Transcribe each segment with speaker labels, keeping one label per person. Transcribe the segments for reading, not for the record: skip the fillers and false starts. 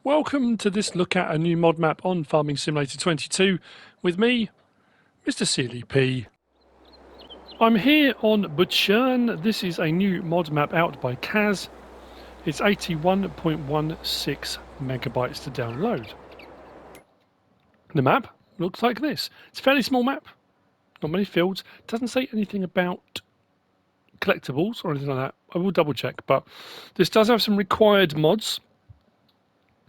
Speaker 1: Welcome to this look at a new mod map on Farming Simulator 22 with me, MrSealyp. I'm here on BUTSCHERN. This is a new mod map out by Kaz. It's 81.16 megabytes to download. The map looks like this. It's a fairly small map, not many fields. Doesn't say anything about collectibles or anything like that. I will double check, but this does have some required mods.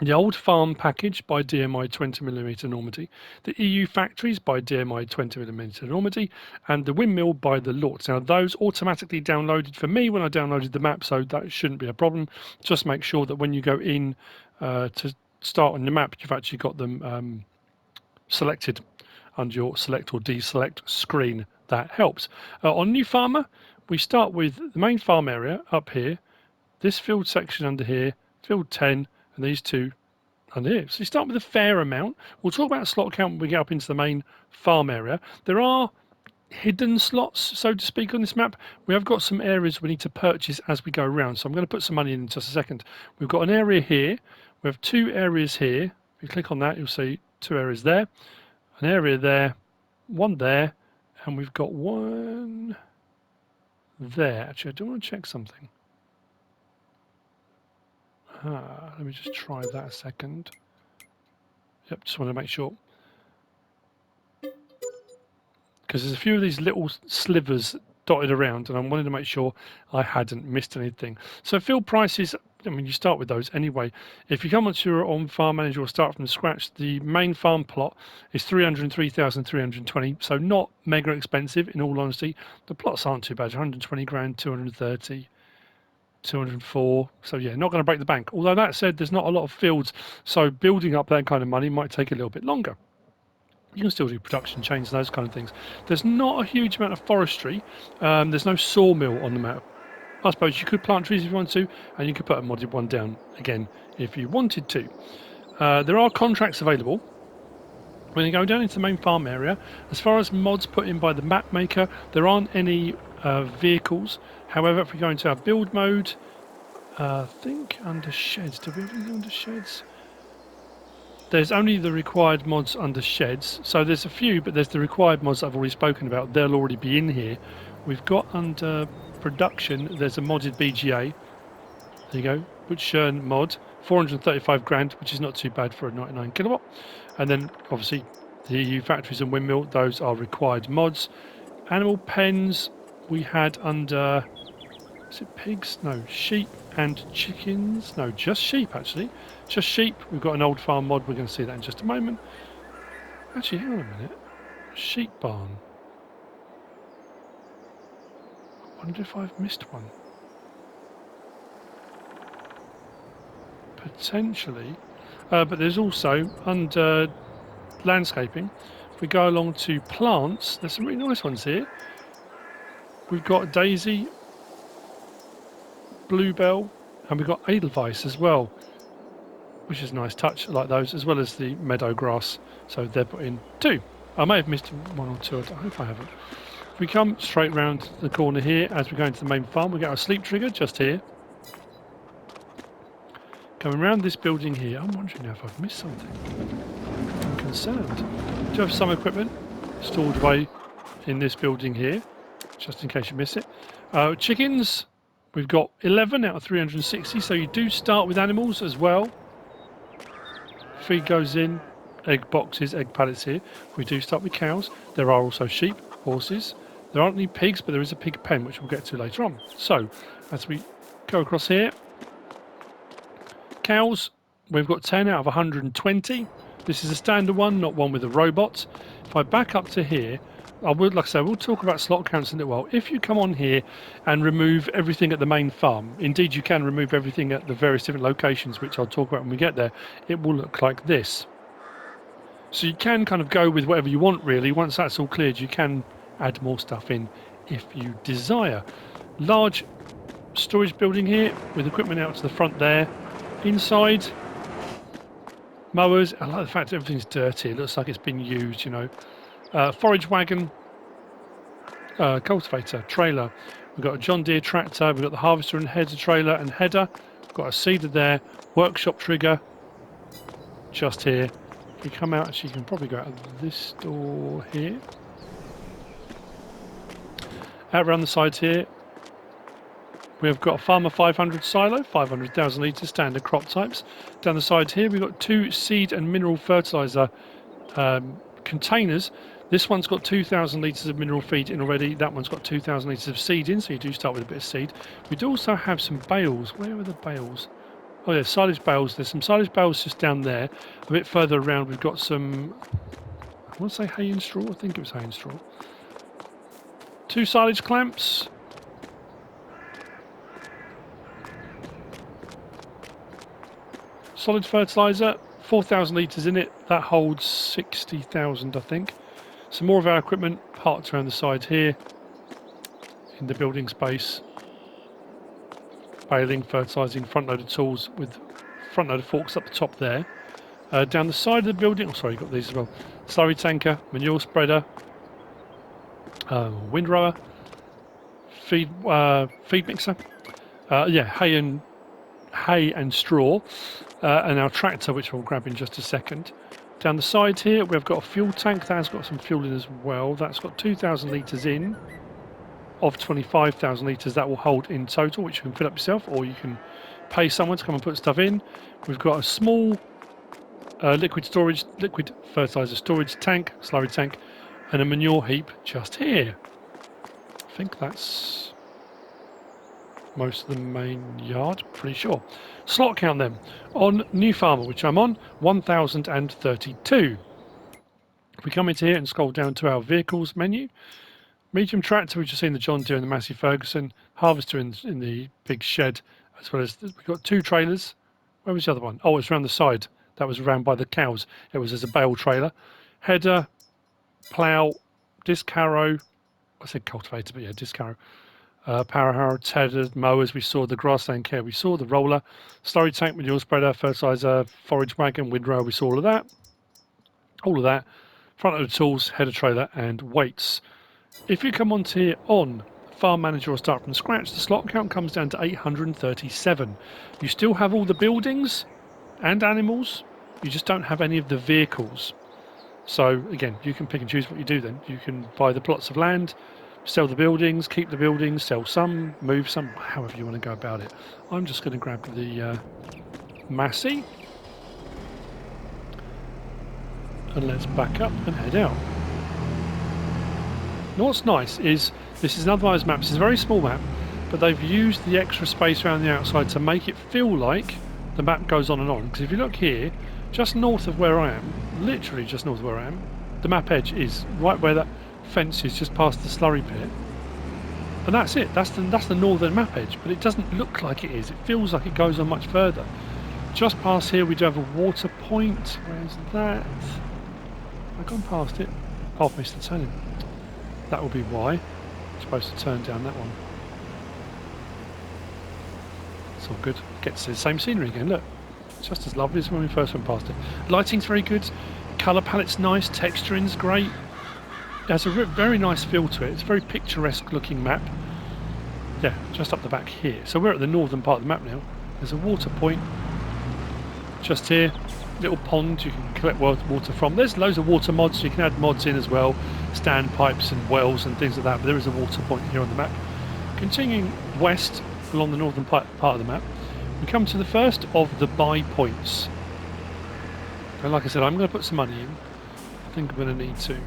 Speaker 1: The Old Farm Package by DMI 20mm Normandy, the EU Factories by DMI 20mm Normandy, and the Windmill by the Lort. Now, those automatically downloaded for me when I downloaded the map, so that shouldn't be a problem. Just make sure that when you go in to start on the map, you've actually got them selected under your select or deselect screen. That helps. On New Farmer, we start with the main farm area up here, this field section under here, field 10, and these two under here. So you start with a fair amount. We'll talk about slot count when we get up into the main farm area. There are hidden slots, so to speak, on this map. We have got some areas we need to purchase as we go around. So I'm going to put some money in just a second. We've got an area here. We have two areas here. If you click on that, you'll see two areas there, an area there, one there, and we've got one there. Actually, I do want to check something. Let me just try that a second. Yep, just want to make sure. Because there's a few of these little slivers dotted around, and I wanted to make sure I hadn't missed anything. So field prices, I mean, you start with those anyway. If you come onto your own farm manager or start from scratch, the main farm plot is 303,320, so not mega expensive in all honesty. The plots aren't too bad, 120 grand, 230. 204. So yeah, not going to break the bank. Although that said, there's not a lot of fields, so building up that kind of money might take a little bit longer. You can still do production chains and those kind of things. There's not a huge amount of forestry. There's no sawmill on the map. I suppose you could plant trees if you want to, and you could put a modded one down again if you wanted to. There are contracts available. When you go down into the main farm area, as far as mods put in by the map maker, there aren't any vehicles. However, if we go into our build mode, I think under sheds, do we have anything under sheds? There's only the required mods under sheds. So there's a few, but there's the required mods that I've already spoken about. They'll already be in here. We've got under production, there's a modded BGA. There you go, BUTSCHERN mod, 435 grand, which is not too bad for a 99 kilowatt. And then obviously the EU Factories and Windmill, those are required mods. Animal pens we had under, is it pigs? No, sheep and chickens. No, just sheep actually. Just sheep. We've got an old farm mod. We're going to see that in just a moment. Actually, hang on a minute. Sheep barn. I wonder if I've missed one. Potentially. But there's also under landscaping. If we go along to plants, there's some really nice ones here. We've got daisy, bluebell, and we've got edelweiss as well, which is a nice touch. I like those, as well as the meadow grass. So they're put in too. I may have missed one or two. I hope I haven't. If we come straight round the corner here, as we go into the main farm, we get our sleep trigger just here. Coming around this building here, I'm wondering now if I've missed something. I'm concerned. Do have some equipment stored away in this building here, just in case you miss it. Chickens, we've got 11 out of 360, so you do start with animals as well. Feed goes in, egg boxes, egg pallets here. We do start with cows. There are also sheep, horses. There aren't any pigs, but there is a pig pen, which we'll get to later on. So, as we go across here, cows, we've got 10 out of 120. This is a standard one, not one with a robot. If I back up to here, I would, like I say, we'll talk about slot counts in a little while. If you come on here and remove everything at the main farm, indeed you can remove everything at the various different locations, which I'll talk about when we get there, it will look like this. So you can kind of go with whatever you want really. Once that's all cleared, you can add more stuff in if you desire. Large storage building here with equipment out to the front there. Inside, mowers. I like the fact that everything's dirty. It looks like it's been used, you know. Forage wagon, cultivator, trailer. We've got a John Deere tractor. We've got the harvester and header trailer and header. We've got a seeder there. Workshop trigger. just here. If we come out, actually, you can probably go out of this door here. Out around the sides here, we've got a Farmer 500 silo, 500,000 litres, standard crop types. Down the side here, we've got 2 seed and mineral fertiliser containers. This one's got 2,000 litres of mineral feed in already. That one's got 2,000 litres of seed in, so you do start with a bit of seed. We do also have some bales. Where are the bales? Oh yeah, silage bales. There's some silage bales just down there. A bit further around, we've got some, I want to say hay and straw. I think it was hay and straw. 2 silage clamps. Solid fertiliser, 4,000 litres in it. That holds 60,000, I think. Some more of our equipment parked around the sides here in the building space. Baling, fertilising, front-loaded tools with front-loaded forks up the top there. Down the side of the building, oh sorry, you've got these as well. Slurry tanker, manure spreader, windrower, feed mixer. Yeah, hay and straw, and our tractor, which we'll grab in just a second. Down the side here, we've got a fuel tank that has got some fuel in as well. That's got 2,000 litres in of 25,000 litres that will hold in total, which you can fill up yourself, or you can pay someone to come and put stuff in. We've got a small liquid fertiliser storage tank, slurry tank, and a manure heap just here. I think that's most of the main yard, pretty sure. Slot count then. On New Farmer, which I'm on, 1,032. If we come into here and scroll down to our vehicles menu, medium tractor, we've just seen the John Deere and the Massey Ferguson, harvester in the big shed, as well as we've got 2 trailers. Where was the other one? Oh, it's around the side. That was around by the cows. It was as a bale trailer. Header, plough, disc harrow. I said cultivator, but yeah, disc harrow. Power harrow, tedders, mowers. We saw the grassland care. We saw the roller, slurry tank, manure spreader, fertiliser, forage wagon, windrower. We saw all of that. All of that. Front load tools, header trailer, and weights. If you come onto here on Farm Manager or start from scratch, the slot count comes down to 837. You still have all the buildings and animals. You just don't have any of the vehicles. So again, you can pick and choose what you do then. You can buy the plots of land, sell the buildings, keep the buildings, sell some, move some, however you want to go about it. I'm just going to grab the Massey. And let's back up and head out. Now what's nice is, this is another one of those maps. It's a very small map, but they've used the extra space around the outside to make it feel like the map goes on and on. Because if you look here, just north of where I am, literally just north of where I am, the map edge is right where that fence is, just past the slurry pit. And that's it, that's the northern map edge, but it doesn't look like it is. It feels like it goes on much further. Just past here we do have a water point. Where's that? I've gone past it. Oh, I've missed the turning. That will be why. I'm supposed to turn down that one. It's all good. Get to see the same scenery again, look. It's just as lovely as when we first went past it. Lighting's very good. Colour palette's nice. Texturing's great. It has a very nice feel to it. It's a very picturesque looking map. Yeah, just up the back here. So we're at the northern part of the map now. There's a water point just here. Little pond you can collect water from. There's loads of water mods, so you can add mods in as well, standpipes and wells and things like that, but there is a water point here on the map. Continuing west along the northern part of the map, we come to the first of the buy points. And like I said, I'm going to put some money in. I think I'm going to need to.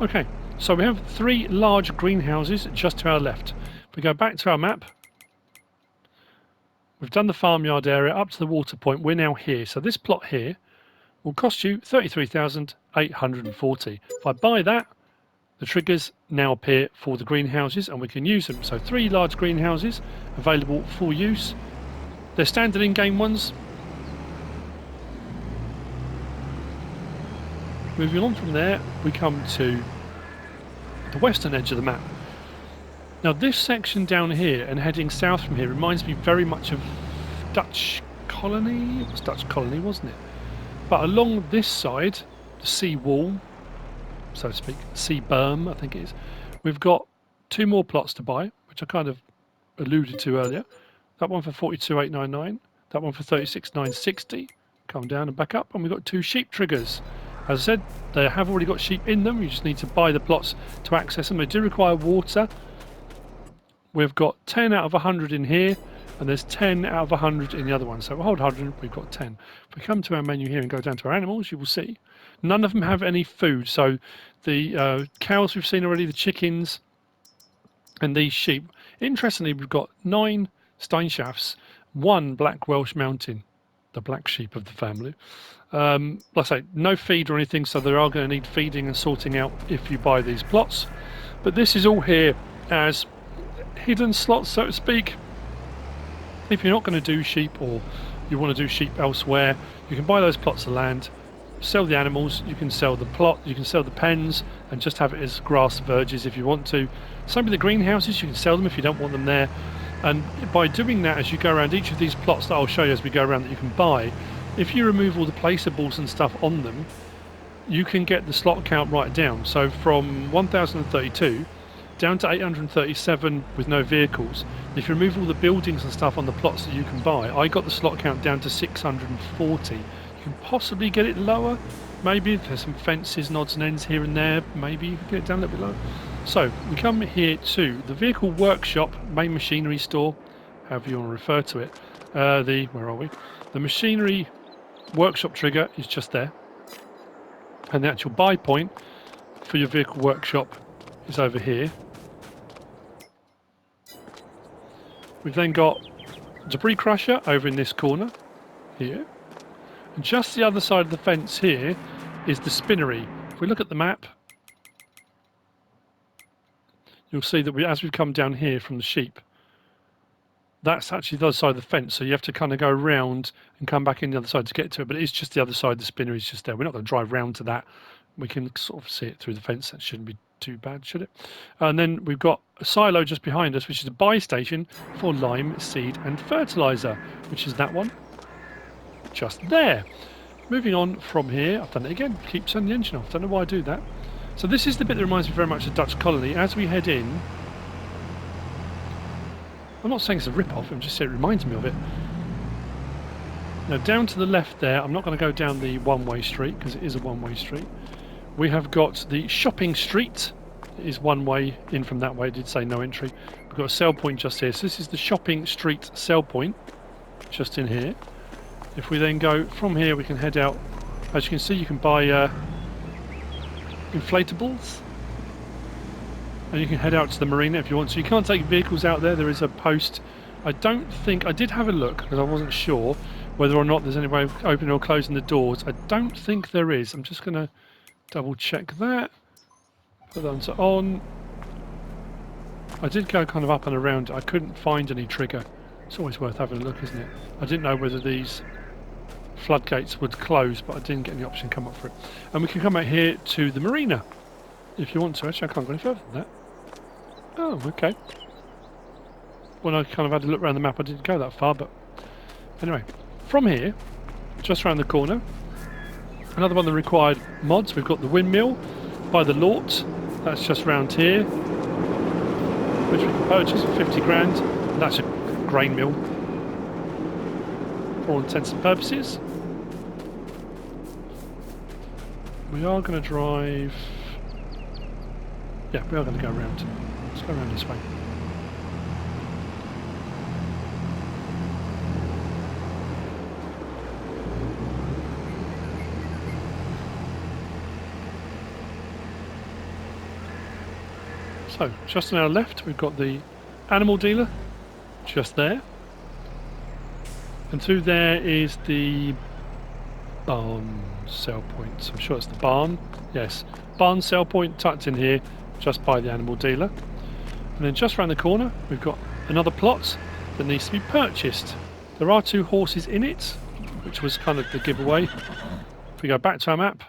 Speaker 1: Okay, so we have 3 large greenhouses just to our left. If we go back to our map, we've done the farmyard area up to the water point. We're now here. So this plot here will cost you 33,840. If I buy that, the triggers now appear for the greenhouses and we can use them. So 3 large greenhouses available for use. They're standard in-game ones. Moving on from there, we come to the western edge of the map. Now this section down here and heading south from here reminds me very much of Dutch colony. It was Dutch colony, wasn't it? But along this side, the sea wall, so to speak, sea berm, I think it is, we've got 2 more plots to buy, which I kind of alluded to earlier. That one for 42,899, that one for 36,960. Come down and back up, and we've got 2 sheep triggers. As I said, they have already got sheep in them. You just need to buy the plots to access them. They do require water. We've got 10 out of 100 in here, and there's 10 out of 100 in the other one. So we'll hold 100, we've got 10. If we come to our menu here and go down to our animals, you will see none of them have any food. So the cows we've seen already, the chickens, and these sheep. Interestingly, we've got 9 Steinschafts, 1 Black Welsh Mountain, the black sheep of the family. Like I say, no feed or anything, so they are going to need feeding and sorting out if you buy these plots. But this is all here as hidden slots, so to speak. If you're not going to do sheep, or you want to do sheep elsewhere, you can buy those plots of land, sell the animals, you can sell the plot, you can sell the pens, and just have it as grass verges if you want to. Some of the greenhouses, you can sell them if you don't want them there. And by doing that, as you go around each of these plots that I'll show you as we go around that you can buy, if you remove all the placeables and stuff on them, you can get the slot count right down. So from 1032 down to 837 with no vehicles. If you remove all the buildings and stuff on the plots that you can buy, I got the slot count down to 640. You can possibly get it lower, maybe if there's some fences and odds and ends here and there, maybe you can get it down a little bit lower. So we come here to the vehicle workshop, main machinery store, however you want to refer to it. Where are we? The machinery workshop trigger is just there, and the actual buy point for your vehicle workshop is over here. We've then got debris crusher over in this corner here, and just the other side of the fence here is the spinnery. If we look at the map, you'll see that as we've come down here from the sheep, that's actually the other side of the fence, so you have to kind of go around and come back in the other side to get to it, but it is just the other side. The spinnery is just there. We're not going to drive round to that. We can sort of see it through the fence. That shouldn't be too bad, should it? And then we've got a silo just behind us, which is a buy station for lime, seed and fertilizer, which is that one just there. Moving on from here, I've done it again, keep turning the engine off, don't know why I do that. So this is the bit that reminds me very much of Dutch colony. As we head in, I'm not saying it's a rip-off, I'm just saying it reminds me of it. Now down to the left there, I'm not going to go down the one-way street because it is a one-way street. We have got the shopping street. It is one way in from that way. It did say no entry. We've got a sell point just here. So this is the shopping street sell point just in here. If we then go from here, we can head out. As you can see, you can buy inflatables. And you can head out to the marina if you want to. You can't take vehicles out there. There is a post. I don't think... I did have a look because I wasn't sure whether or not there's any way of opening or closing the doors. I don't think there is. I'm just going to double check that. Put that on. I did go kind of up and around. I couldn't find any trigger. It's always worth having a look, isn't it? I didn't know whether these floodgates would close, but I didn't get any option come up for it. And we can come out here to the marina if you want to. Actually, I can't go any further than that. Oh, okay. When I kind of had a look around the map, I didn't go that far, but anyway, from here, just around the corner, another one of the required mods. We've got the Windmill by the Lort. That's just round here, which we can purchase for 50 grand. And that's a grain mill for all intents and purposes. We are going to drive... Yeah, we are going to go around. Let's go around this way. So, just on our left, we've got the animal dealer, just there. And through there is the barn sell point. I'm sure it's the barn. Yes, barn sell point tucked in here, just by the animal dealer. And then just around the corner, we've got another plot that needs to be purchased. There are 2 horses in it, which was kind of the giveaway. If we go back to our map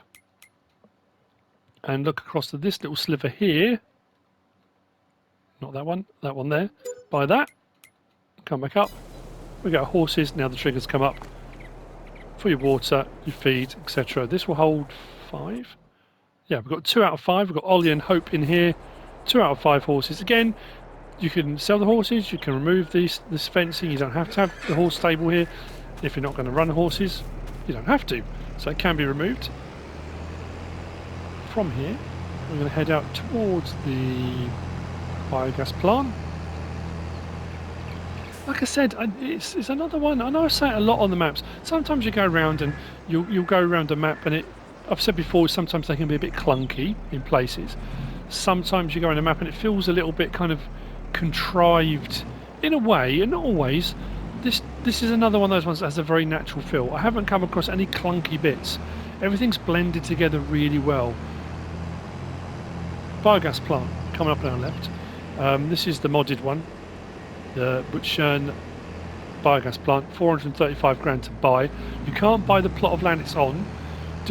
Speaker 1: and look across to this little sliver here, not that one there, buy that, come back up, we got horses, now the triggers come up for your water, your feed, etc. This will hold 5. Yeah, we've got 2 out of 5, we've got Ollie and Hope in here, 2 out of 5 horses. Again, you can sell the horses, you can remove this fencing, you don't have to have the horse stable here if you're not going to run horses. you don't have to. So it can be removed. From here, we're going to head out towards the biogas plant. Like I said, it's another one. I know I say it a lot on the maps. Sometimes you go around and you'll go around a map and I've said before, sometimes they can be a bit clunky in places. Sometimes you go on a map and it feels a little bit kind of contrived in a way, and not always. This is another one of those ones that has a very natural feel. I haven't come across any clunky bits. Everything's blended together really well. Biogas plant coming up on our left. This is the modded one, the BUTSCHERN biogas plant. 435 grand to buy. You can't buy the plot of land it's on. It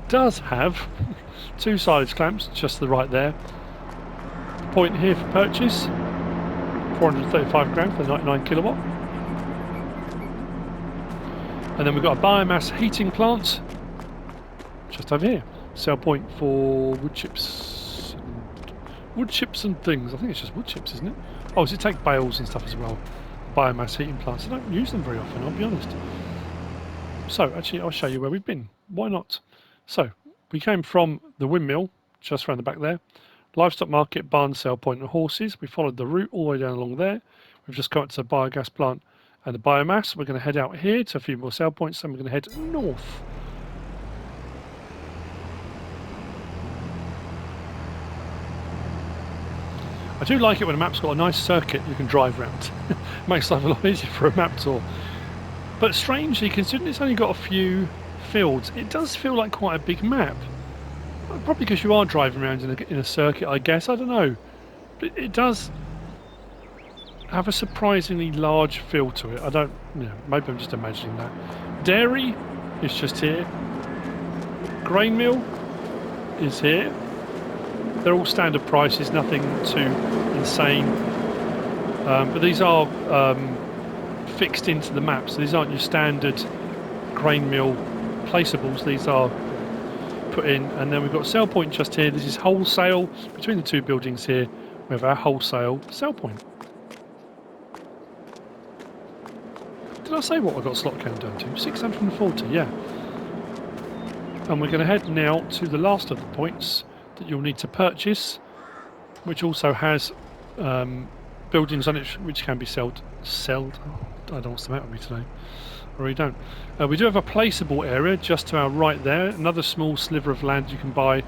Speaker 1: does have 2 silage clamps just to the right there. The point here for purchase, 435 grand for the 99 kilowatt. And then we've got a biomass heating plant just over here. Sell point for wood chips and things. I think it's just wood chips, isn't it? Oh, does it take bales and stuff as well? Biomass heating plants. I don't use them very often, I'll be honest. So actually I'll show you where we've been. Why not? So we came from the windmill just around the back there. Livestock market, barn, sale point and horses. We followed the route all the way down along there. We've just got to the biogas plant and the biomass. We're going to head out here to a few more sale points, then we're going to head north. I do like it when a map's got a nice circuit you can drive around. Makes life a lot easier for a map tour. But strangely, considering it's only got a few fields, it does feel like quite a big map. Probably because you are driving around in a circuit, I guess. I don't know. But it does have a surprisingly large feel to it. I don't, maybe I'm just imagining that. Dairy is just here. Grain mill is here. They're all standard prices, nothing too insane. But these are fixed into the map, so these aren't your standard grain mill placeables. These are put in, and then we've got sell point just here. This is wholesale. Between the two buildings here, we have our wholesale sell point. Did I say what I got slot count down to? 640, yeah. And we're going to head now to the last of the points that you'll need to purchase, which also has buildings on it which can be sold. Oh, I don't know what's the matter with me today. I really don't. We do have a placeable area just to our right there. Another small sliver of land you can buy. If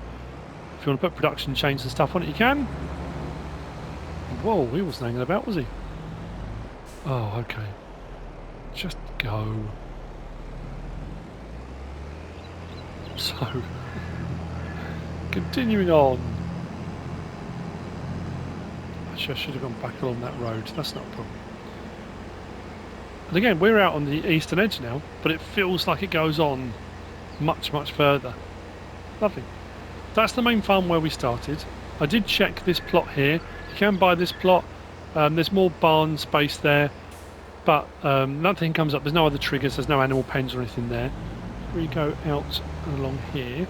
Speaker 1: you want to put production chains and stuff on it, you can. Whoa, he wasn't hanging about, was he? Oh, okay. Just go. So, continuing on. Actually, I should have gone back along that road. That's not a problem. And again, we're out on the eastern edge now, but it feels like it goes on much, much further. Lovely. That's the main farm where we started. I did check this plot here. You can buy this plot. There's more barn space there, but nothing comes up. There's no other triggers. There's no animal pens or anything there. We go out and along here.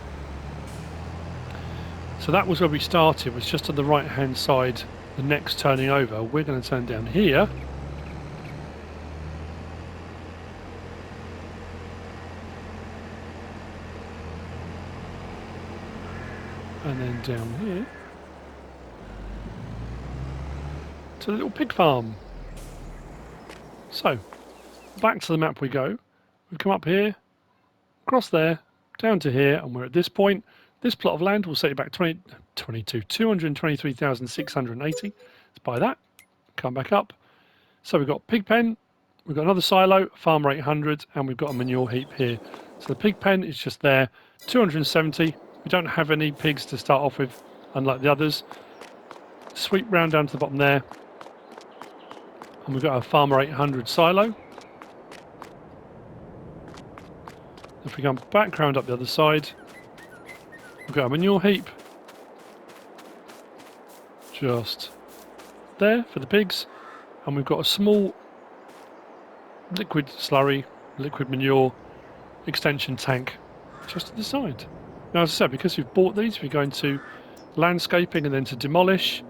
Speaker 1: So that was where we started. It was just on the right hand side. The next turning over, we're going to turn down here. And then down here to the little pig farm. So back to the map we go. We've come up here, across there, down to here, and we're at this point. This plot of land will set you back 223,680. Let's buy that. Come back up. So we've got pig pen, we've got another silo, farmer 800, and we've got a manure heap here. So the pig pen is just there, 270. We don't have any pigs to start off with, unlike the others. Sweep round down to the bottom there. And we've got a farmer 800 silo. If we come back round up the other side, we've got a manure heap. Just there for the pigs. And we've got a small liquid slurry, liquid manure extension tank just to the side. Now, as I said, because we've bought these, we go into landscaping and then to demolish.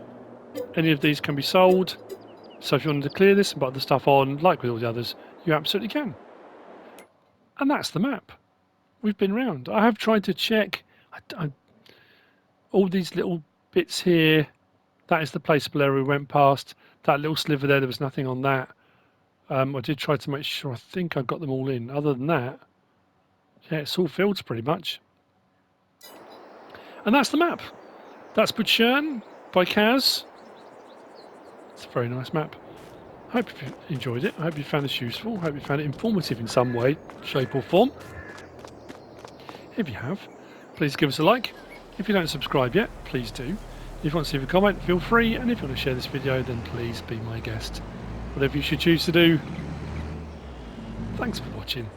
Speaker 1: Any of these can be sold. So if you wanted to clear this and put the stuff on, like with all the others, You absolutely can. And that's the map. We've been round. I have tried to check all these little bits here. That is the placeable area we went past. That little sliver there was nothing on that. I did try to make sure. I think I got them all in. Other than that, yeah, it's all fields pretty much. And that's the map. That's BUTSCHERN by Kaz. It's a very nice map. I hope you enjoyed it. I hope you found this useful. I hope you found it informative in some way, shape or form. If you have, please give us a like. If you don't subscribe yet, please do. If you want to leave a comment, feel free. And if you want to share this video, then please be my guest. Whatever you should choose to do. Thanks for watching.